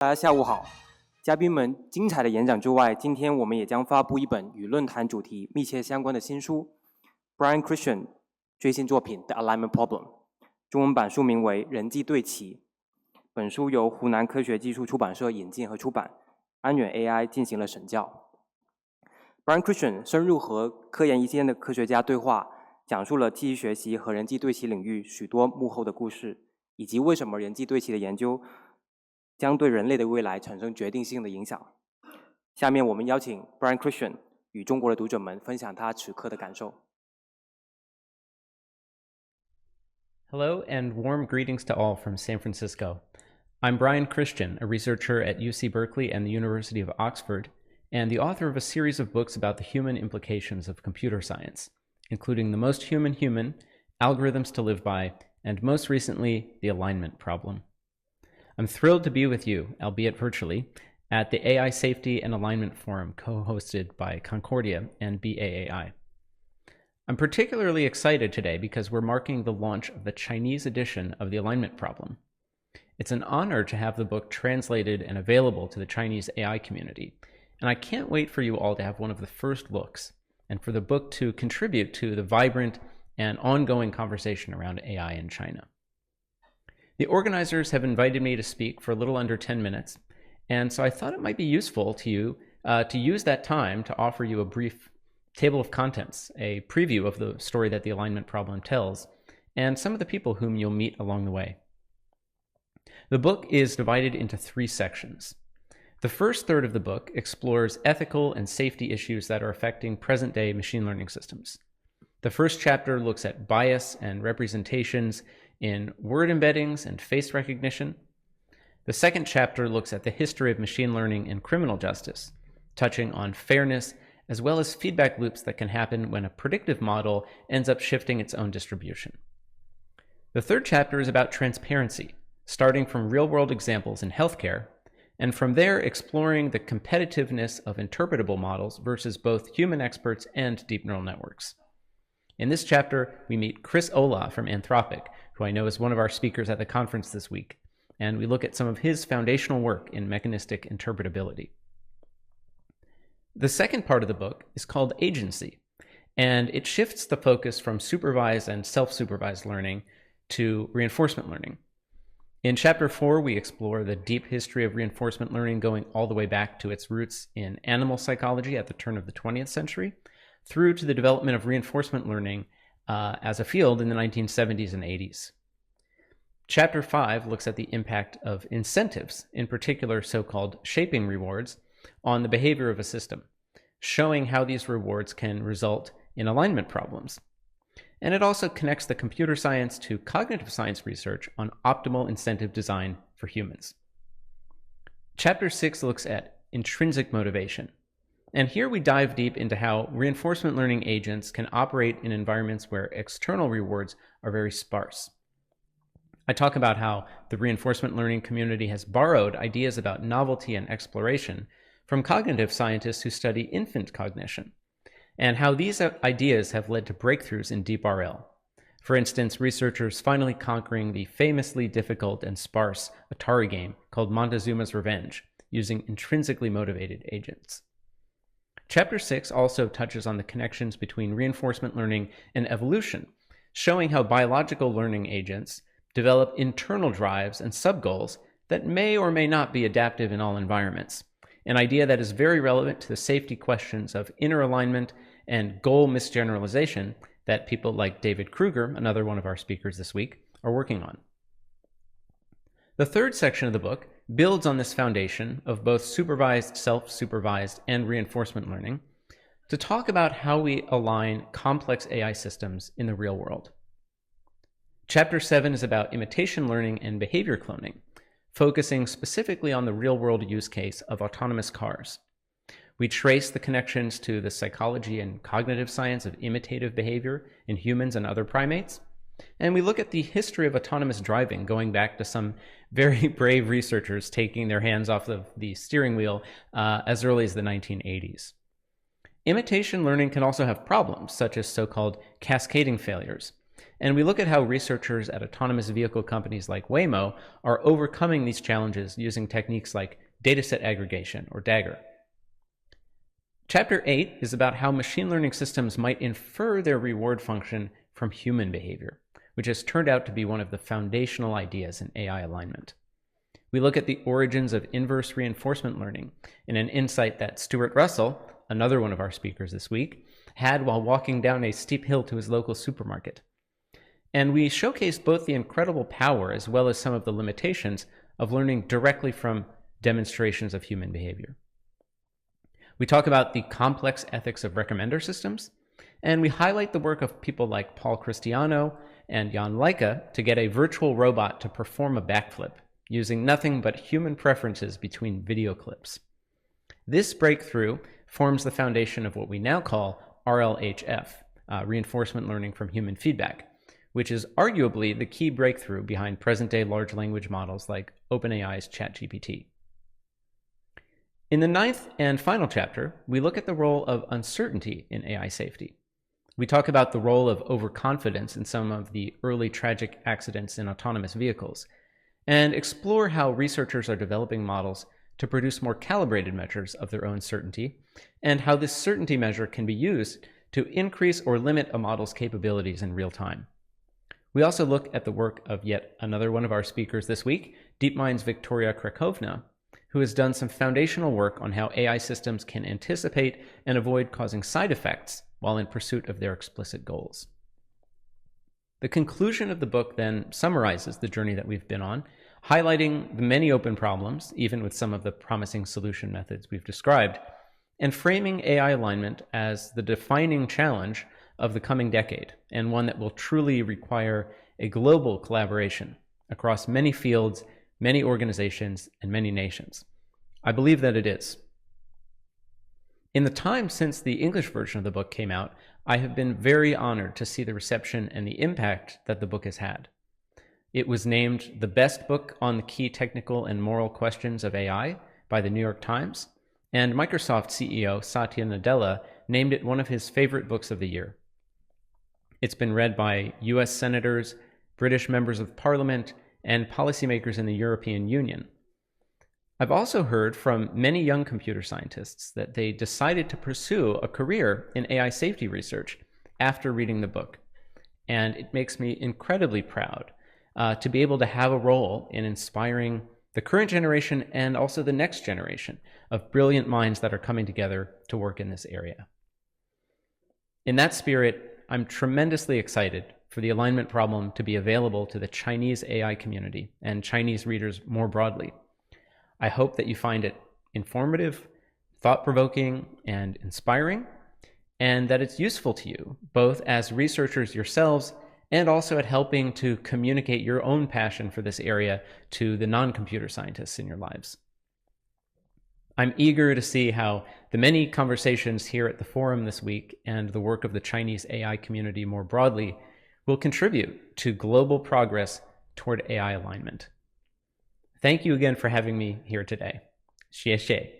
大家下午好，嘉宾们精彩的演讲之外，今天我们也将发布一本与论坛主题密切相关的新书 Brian Christian 最新作品 The Alignment Problem， 中文版书名为《人机对齐》。本书由湖南科学技术出版社引进和出版，安远 AI 进行了审校。Brian Christian 深入和科研一线的科学家对话，讲述了记忆学习和人机对齐领域许多幕后的故事，以及为什么人机对齐的研究将对人类的未来产生决定性的影响。下面我们邀请 Brian Christian 与中国的读者们分享他此刻的感受。Hello and warm greetings to all from San Francisco. I'm Brian Christian, a researcher at UC Berkeley and the University of Oxford, and the author of a series of books about the human implications of computer science, including The Most Human, Algorithms to Live By, and most recently, The Alignment Problem. I'm thrilled to be with you, albeit virtually, at the AI Safety and Alignment Forum co-hosted by Concordia and BAAI. I'm particularly excited today because we're marking the launch of the Chinese edition of The Alignment Problem. It's an honor to have the book translated and available to the Chinese AI community, and I can't wait for you all to have one of the first looks, and for the book to contribute to the vibrant and ongoing conversation around AI in China. The organizers have invited me to speak for a little under 10 minutes, and so I thought it might be useful to you to use that time to offer you a brief table of contents, a preview of the story that the alignment problem tells, and some of the people whom you'll meet along the way. The book is divided into 3 sections. The first third of the book explores ethical and safety issues that are affecting present-day machine learning systems. The first chapter looks at bias and representations in word embeddings and face recognition. The second chapter looks at the history of machine learning in criminal justice, touching on fairness as well as feedback loops that can happen when a predictive model ends up shifting its own distribution. The third chapter is about transparency, starting from real-world examples in healthcare, and from there exploring the competitiveness of interpretable models versus both human experts and deep neural networks. In this chapter, we meet Chris Olah from Anthropic, who I know is one of our speakers at the conference this week, and we look at some of his foundational work in mechanistic interpretability. The second part of the book is called Agency, and it shifts the focus from supervised and self-supervised learning to reinforcement learning. In Chapter 4, we explore the deep history of reinforcement learning going all the way back to its roots in animal psychology at the turn of the 20th century, through to the development of reinforcement learning as a field in the 1970s and 80s. Chapter 5 looks at the impact of incentives, in particular so-called shaping rewards, on the behavior of a system, showing how these rewards can result in alignment problems. And it also connects the computer science to cognitive science research on optimal incentive design for humans. Chapter 6 looks at intrinsic motivation. And here we dive deep into how reinforcement learning agents can operate in environments where external rewards are very sparse. I talk about how the reinforcement learning community has borrowed ideas about novelty and exploration from cognitive scientists who study infant cognition, and how these ideas have led to breakthroughs in deep RL. For instance, researchers finally conquering the famously difficult and sparse Atari game called Montezuma's Revenge using intrinsically motivated agents. Chapter 6 also touches on the connections between reinforcement learning and evolution, showing how biological learning agents develop internal drives and sub-goals that may or may not be adaptive in all environments, an idea that is very relevant to the safety questions of inner alignment and goal misgeneralization that people like David Kruger, another one of our speakers this week, are working on. The third section of the book builds on this foundation of both supervised, self-supervised, and reinforcement learning to talk about how we align complex AI systems in the real world. Chapter 7 is about imitation learning and behavior cloning, focusing specifically on the real-world use case of autonomous cars. We trace the connections to the psychology and cognitive science of imitative behavior in humans and other primates, and we look at the history of autonomous driving going back to some very brave researchers taking their hands off of the steering wheel as early as the 1980s. Imitation learning can also have problems, such as so-called cascading failures, And we look at how researchers at autonomous vehicle companies like Waymo are overcoming these challenges using techniques like dataset aggregation, or DAGGR. Chapter 8 is about how machine learning systems might infer their reward function from human behavior, which has turned out to be one of the foundational ideas in AI alignment. We look at the origins of inverse reinforcement learning in an insight that Stuart Russell, another one of our speakers this week, had while walking down a steep hill to his local supermarket. And we showcase both the incredible power as well as some of the limitations of learning directly from demonstrations of human behavior. We talk about the complex ethics of recommender systems, and we highlight the work of people like Paul Cristiano and Jan Leica to get a virtual robot to perform a backflip using nothing but human preferences between video clips. This breakthrough forms the foundation of what we now call RLHF, reinforcement learning from human feedback, which is arguably the key breakthrough behind present-day large language models like OpenAI's ChatGPT. In the 9th and final chapter, we look at the role of uncertainty in AI safety. We talk about the role of overconfidence in some of the early tragic accidents in autonomous vehicles, and explore how researchers are developing models to produce more calibrated measures of their own certainty, and how this certainty measure can be used to increase or limit a model's capabilities in real time. We also look at the work of yet another one of our speakers this week, DeepMind's Victoria Krakovna, who has done some foundational work on how AI systems can anticipate and avoid causing side effects while in pursuit of their explicit goals. The conclusion of the book then summarizes the journey that we've been on, highlighting the many open problems, even with some of the promising solution methods we've described, and framing AI alignment as the defining challenge of the coming decade, and one that will truly require a global collaboration across many fields, many organizations, and many nations. I believe that it is. In the time since the English version of the book came out, I have been very honored to see the reception and the impact that the book has had. It was named the best book on the key technical and moral questions of AI by the New York Times, and Microsoft CEO Satya Nadella named it one of his favorite books of the year. It's been read by US senators, British members of parliament, and policymakers in the European Union. I've also heard from many young computer scientists that they decided to pursue a career in AI safety research after reading the book. And it makes me incredibly proud to be able to have a role in inspiring the current generation and also the next generation of brilliant minds that are coming together to work in this area. In that spirit, I'm tremendously excited for the alignment problem to be available to the Chinese AI community and Chinese readers more broadly. I hope that you find it informative, thought-provoking, and inspiring, and that it's useful to you, both as researchers yourselves and also at helping to communicate your own passion for this area to the non-computer scientists in your lives. I'm eager to see how the many conversations here at the forum this week and the work of the Chinese AI community more broadly will contribute to global progress toward AI alignment. Thank you again for having me here today. 谢谢。